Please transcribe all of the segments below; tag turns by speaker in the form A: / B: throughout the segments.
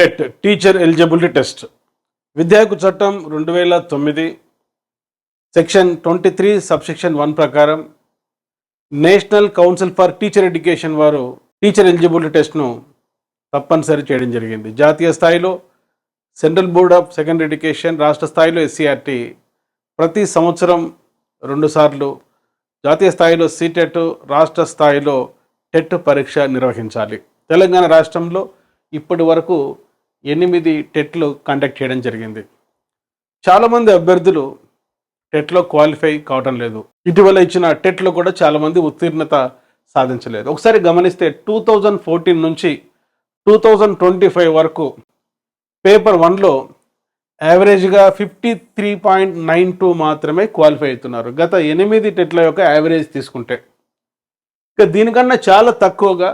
A: TET teacher eligibility test విద్యా హక్కు చట్టం 2009 సెక్షన్ 23 సబ్సెక్షన్ 1 ప్రకారం national council for teacher education వారు టీచర్ ఎలిజిబిలిటీ టెస్ట్ను తప్పనిసరి చేయడం జరిగింది. జాతీయ స్థాయిలో central board of secondary education, రాష్ట్ర స్థాయిలో ఎస్సీఆర్టీ ప్రతి సంవత్సరం 2 సార్లు, జాతీయ స్థాయిలో సీటెట్, రాష్ట్ర స్థాయిలో టెట్ పరీక్ష నిర్వహించాలి. తెలంగాణ రాష్ట్రంలో ఇప్పటి వరకు 8 టెట్లు కండక్ట్ చేయడం జరిగింది. చాలామంది అభ్యర్థులు టెట్లో క్వాలిఫై కావటం లేదు. ఇటీవల ఇచ్చిన టెట్లో కూడా చాలామంది ఉత్తీర్ణత సాధించలేదు. ఒకసారి గమనిస్తే 2014 నుంచి 2025 వరకు పేపర్ 1లో యావరేజ్గా 53.92 మాత్రమే క్వాలిఫై అవుతున్నారు. గత 8 టెట్ల యొక్క యావరేజ్ తీసుకుంటే ఇక దీనికన్నా చాలా తక్కువగా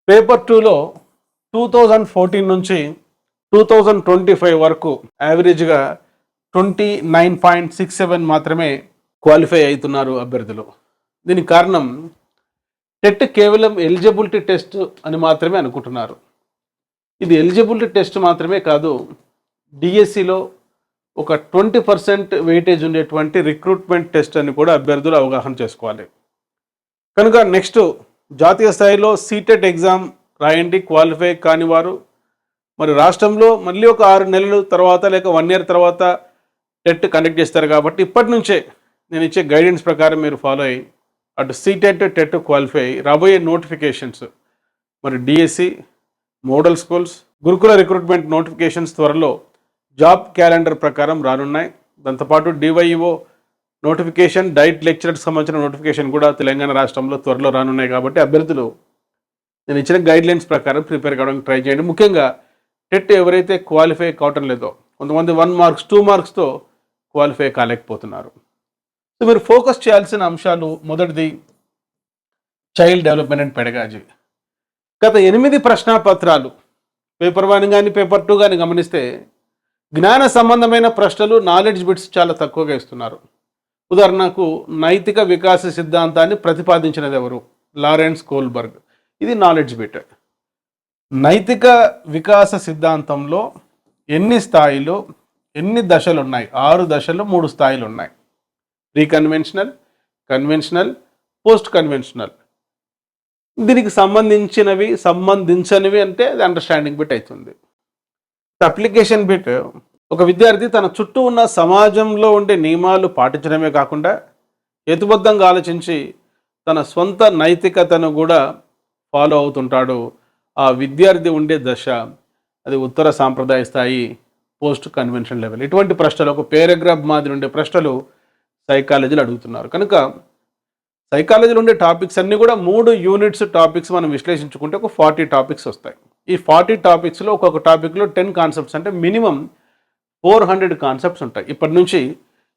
A: పేపర్ 2లో 2014 నుంచి 2025 వరకు యావరేజ్గా 29.67 మాత్రమే క్వాలిఫై అవుతున్నారు అభ్యర్థులు. దీనికి కారణం టెట్ కేవలం ఎలిజిబిలిటీ టెస్ట్ అని మాత్రమే అనుకుంటున్నారు. ఇది ఎలిజిబిలిటీ టెస్ట్ మాత్రమే కాదు, డిఎస్సిలో ఒక 20% వెయిటేజ్ ఉండేటువంటి రిక్రూట్మెంట్ టెస్ట్ అని కూడా అభ్యర్థులు అవగాహన చేసుకోవాలి. కనుక నెక్స్ట్ జాతీయ స్థాయిలో సీటెట్ ఎగ్జామ్ రాయండి. క్వాలిఫై కాని వారు మరి రాష్ట్రంలో మళ్ళీ ఒక 6 నెలల తర్వాత లేక 1 ఇయర్ తర్వాత టెట్ కండక్ట్ చేస్తారు. కాబట్టి ఇప్పటి నుంచే నేను ఇచ్చే గైడెన్స్ ప్రకారం మీరు ఫాలో అయ్యి అటు సీటెట్, టెట్ క్వాలిఫై రాబోయే నోటిఫికేషన్స్ మరి DSC, model schools, Gurukula recruitment notifications త్వరలో జాబ్ క్యాలెండర్ ప్రకారం రానున్నాయి. దాంతోపాటు డివైఈఓ నోటిఫికేషన్, డైట్ లెక్చరర్కి సంబంధించిన నోటిఫికేషన్ కూడా తెలంగాణ రాష్ట్రంలో త్వరలో రానున్నాయి. కాబట్టి అభ్యర్థులు నేను ఇచ్చిన గైడ్లైన్స్ ప్రకారం ప్రిపేర్ కావడానికి ట్రై చేయండి. ముఖ్యంగా టెట్ ఎవరైతే క్వాలిఫై కావటం లేదో, కొంతమంది 1 మార్క్స్ 2 మార్క్స్తో క్వాలిఫై కాలేకపోతున్నారు. సో మీరు ఫోకస్ చేయాల్సిన అంశాలు, మొదటిది చైల్డ్ డెవలప్మెంట్ అండ్ పెడగాజీ. గత 8 ప్రశ్నాపత్రాలు పేపర్ 1 కానీ పేపర్ 2 కానీ గమనిస్తే జ్ఞాన సంబంధమైన ప్రశ్నలు, నాలెడ్జ్ బిట్స్ చాలా తక్కువగా ఇస్తున్నారు. ఉదాహరణకు నైతిక వికాస సిద్ధాంతాన్ని ప్రతిపాదించినది ఎవరు? Lawrence Kohlberg. ఇది నాలెడ్జ్ బిట్. నైతిక వికాస సిద్ధాంతంలో ఎన్ని స్థాయిలు, ఎన్ని దశలు ఉన్నాయి? 6 దశలు, 3 స్థాయిలు ఉన్నాయి. Pre conventional, conventional, post conventional. దీనికి సంబంధించనివి అంటే అది అండర్స్టాండింగ్ బిట్ అవుతుంది. అప్లికేషన్ బిట్ ఒక విద్యార్థి తన చుట్టూ ఉన్న సమాజంలో ఉండే నియమాలు పాటించడమే కాకుండా హేతుబద్ధంగా ఆలోచించి తన సొంత నైతికతను కూడా ఫాలో అవుతుంటాడు. ఆ విద్యార్థి ఉండే దశ అది ఉత్తర సాంప్రదాయ స్థాయి, పోస్ట్ కన్వెన్షన్ లెవెల్. ఇటువంటి ప్రశ్నలు, ఒక పేరాగ్రాఫ్ మాదిరి ఉండే ప్రశ్నలు సైకాలజీలో అడుగుతున్నారు. కనుక సైకాలజీలో ఉండే టాపిక్స్ అన్నీ కూడా 3 యూనిట్స్ టాపిక్స్ మనం విశ్లేషించుకుంటే ఒక 40 టాపిక్స్ వస్తాయి. ఈ 40 టాపిక్స్లో ఒక్కొక్క టాపిక్లో 10 కాన్సెప్ట్స్ అంటే మినిమం 400 కాన్సెప్ట్స్ ఉంటాయి. ఇప్పటి నుంచి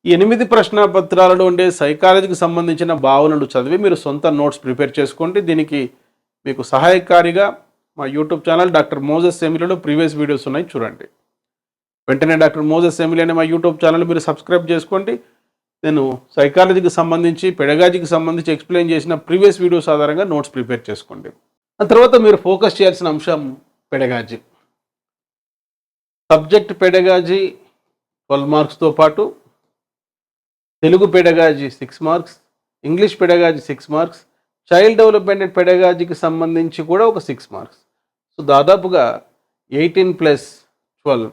A: ఈ 8 ప్రశ్నాపత్రాలలో ఉండే సైకాలజీకి సంబంధించిన భావనలు చదివి మీరు సొంత నోట్స్ ప్రిపేర్ చేసుకోండి. దీనికి మీకు సహాయకారిగా మా యూట్యూబ్ ఛానల్ డాక్టర్ మోజెస్ సెమిలీలో ప్రీవియస్ వీడియోస్ ఉన్నాయి, చూడండి. వెంటనే డాక్టర్ మోజెస్ సెమిలీ అనే మా యూట్యూబ్ ఛానల్ మీరు సబ్స్క్రైబ్ చేసుకోండి. నేను సైకాలజీకి సంబంధించి, పెడగాజీకి సంబంధించి ఎక్స్ప్లెయిన్ చేసిన ప్రీవియస్ వీడియోస్ ఆధారంగా నోట్స్ ప్రిపేర్ చేసుకోండి. ఆ తర్వాత మీరు ఫోకస్ చేయాల్సిన అంశం పెడగాజీ. సబ్జెక్ట్ పెడగాజీ 12 మార్క్స్తో పాటు Telugu pedagogy 6 marks, English pedagogy 6 marks, child development and పెడగాజీకి సంబంధించి కూడా ఒక 6 మార్క్స్. సో దాదాపుగా 18+12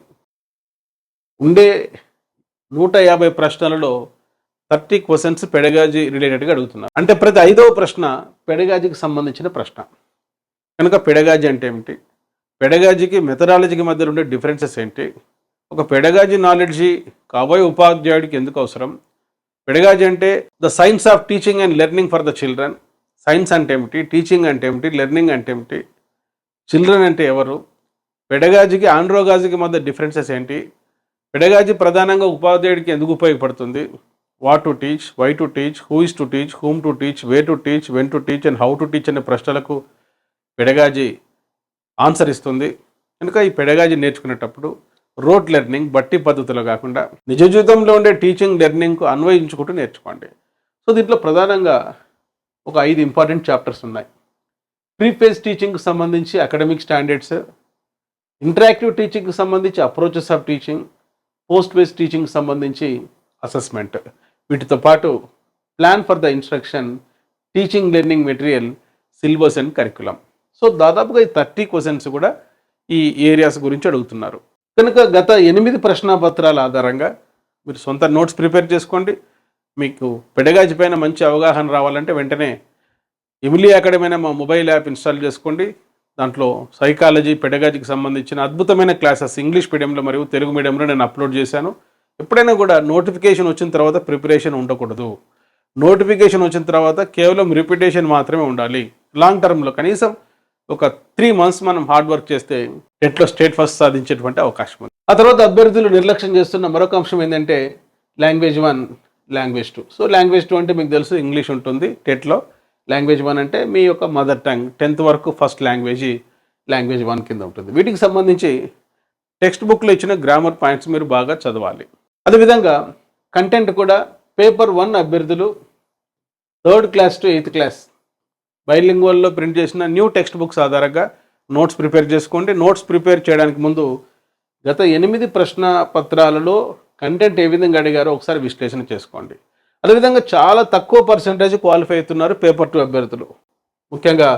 A: ఉండే 150 ప్రశ్నలలో 30 క్వశ్చన్స్ పెడగాజీ రిలేటెడ్గా అడుగుతున్నారు. అంటే ప్రతి 5వ ప్రశ్న పెడగాజీకి సంబంధించిన ప్రశ్న. కనుక పెడగాజీ అంటే ఏమిటి? పెడగాజీకి మెథడాలజీకి మధ్య ఉండే డిఫరెన్సెస్ ఏంటి? ఒక పెడగాజీ నాలెడ్జీ కాబోయే ఉపాధ్యాయుడికి ఎందుకు అవసరం? పెడగాజీ అంటే the science of teaching and learning for the children. Science అంటే ఏమిటి? టీచింగ్ అంటే ఏమిటి? లెర్నింగ్ అంటే ఏమిటి? చిల్డ్రన్ అంటే ఎవరు? పెడగాజీకి ఆండ్రోగాజీకి మధ్య డిఫరెన్సెస్ ఏంటి? పెడగాజీ ప్రధానంగా ఉపాధ్యాయుడికి ఎందుకు ఉపయోగపడుతుంది? What to teach, why to teach, who is to teach, whom to teach, way to teach, when to teach and how to teach అనే ప్రశ్నలకు పెడగాజీ ఆన్సర్ ఇస్తుంది. కనుక ఈ పెడగాజీ నేర్చుకునేటప్పుడు రోట్ లెర్నింగ్, బట్టి పద్ధతిలో కాకుండా నిజ జీవితంలో ఉండే టీచింగ్ లెర్నింగ్కు అన్వయించుకుంటూ నేర్చుకోండి. సో దీంట్లో ప్రధానంగా ఒక 5 ఇంపార్టెంట్ చాప్టర్స్ ఉన్నాయి. ప్రీ ఫేజ్ టీచింగ్కి సంబంధించి అకాడమిక్ స్టాండర్డ్స్, ఇంటరాక్టివ్ టీచింగ్కి సంబంధించి approaches of teaching, post based టీచింగ్కి సంబంధించి అసెస్మెంట్, వీటితో పాటు plan for the instruction, teaching learning material, syllabus and curriculum. So దాదాపుగా ఈ 30 క్వశ్చన్స్ కూడా ఈ ఏరియాస్ గురించి అడుగుతున్నారు. కనుక గత 8 ప్రశ్నాపత్రాల ఆధారంగా మీరు సొంత నోట్స్ ప్రిపేర్ చేసుకోండి. మీకు పెడగాజి పైన మంచి అవగాహన రావాలంటే వెంటనే ఎమిలీ అకాడమీ అనే మా మొబైల్ యాప్ ఇన్స్టాల్ చేసుకోండి. దాంట్లో సైకాలజీ, పెడగాజికి సంబంధించిన అద్భుతమైన క్లాసెస్ ఇంగ్లీష్ మీడియంలో మరియు తెలుగు మీడియంలో నేను అప్లోడ్ చేశాను. ఎప్పుడైనా కూడా నోటిఫికేషన్ వచ్చిన తర్వాత ప్రిపరేషన్ ఉండకూడదు. నోటిఫికేషన్ వచ్చిన తర్వాత కేవలం రిపిటేషన్ మాత్రమే ఉండాలి. లాంగ్ టర్మ్లో కనీసం ఒక 3 months మనం హార్డ్ వర్క్ చేస్తే టెట్లో స్టేట్ ఫస్ట్ సాధించేటువంటి అవకాశం ఉంది. ఆ తర్వాత అభ్యర్థులు నిర్లక్ష్యం చేస్తున్న మరొక అంశం ఏంటంటే లాంగ్వేజ్ 1, లాంగ్వేజ్ 2. సో లాంగ్వేజ్ 2 అంటే మీకు తెలుసు ఇంగ్లీష్ ఉంటుంది టెట్లో. లాంగ్వేజ్ 1 అంటే మీ యొక్క మదర్ టంగ్, 10th వరకు ఫస్ట్ లాంగ్వేజ్ లాంగ్వేజ్ 1 కింద ఉంటుంది. వీటికి సంబంధించి టెక్స్ట్ బుక్లో ఇచ్చిన గ్రామర్ పాయింట్స్ మీరు బాగా చదవాలి. అదేవిధంగా కంటెంట్ కూడా పేపర్ 1 అభ్యర్థులు 3rd class to 8th class బైలింగ్వల్లో ప్రింట్ చేసిన న్యూ టెక్స్ట్ బుక్స్ ఆధారంగా నోట్స్ ప్రిపేర్ చేసుకోండి. నోట్స్ ప్రిపేర్ చేయడానికి ముందు గత 8 ప్రశ్న పత్రాలలో కంటెంట్ ఏ విధంగా అడిగారో ఒకసారి విశ్లేషణ చేసుకోండి. అదేవిధంగా చాలా తక్కువ పర్సెంటేజ్ క్వాలిఫై అవుతున్నారు పేపర్ 2 అభ్యర్థులు. ముఖ్యంగా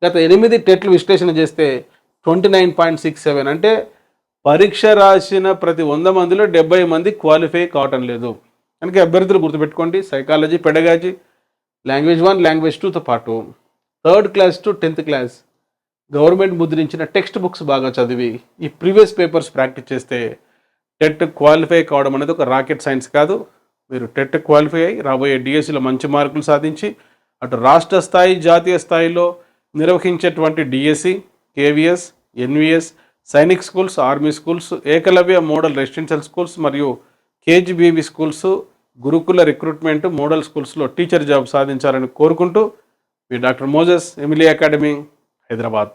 A: గత 8 టెట్లు విశ్లేషణ చేస్తే 29.67, అంటే పరీక్ష రాసిన ప్రతి 100 మందిలో 70 మంది క్వాలిఫై కావటం లేదు. కనుక అభ్యర్థులు గుర్తుపెట్టుకోండి, సైకాలజీ, పెడగాజీ, లాంగ్వేజ్ 1, లాంగ్వేజ్ 2తో పాటు 3rd class to 10th class government ముద్రించిన టెక్స్ట్ బుక్స్ బాగా చదివి ఈ ప్రీవియస్ పేపర్స్ ప్రాక్టీస్ చేస్తే టెట్ క్వాలిఫై కావడం అనేది ఒక రాకెట్ సైన్స్ కాదు. మీరు టెట్ క్వాలిఫై అయ్యి రాబోయే డిఎస్సిలో మంచి మార్కులు సాధించి అటు రాష్ట్ర స్థాయి, జాతీయ స్థాయిలో నిర్వహించేటువంటి DSC, KVS, NVS, Sainik schools, army schools, Eklavya model residential schools మరియు KGBV schools, Gurukula recruitment model స్కూల్స్లో టీచర్ జాబ్ సాధించాలని కోరుకుంటూ మీ doctor Moses, Emily academy, Hyderabad.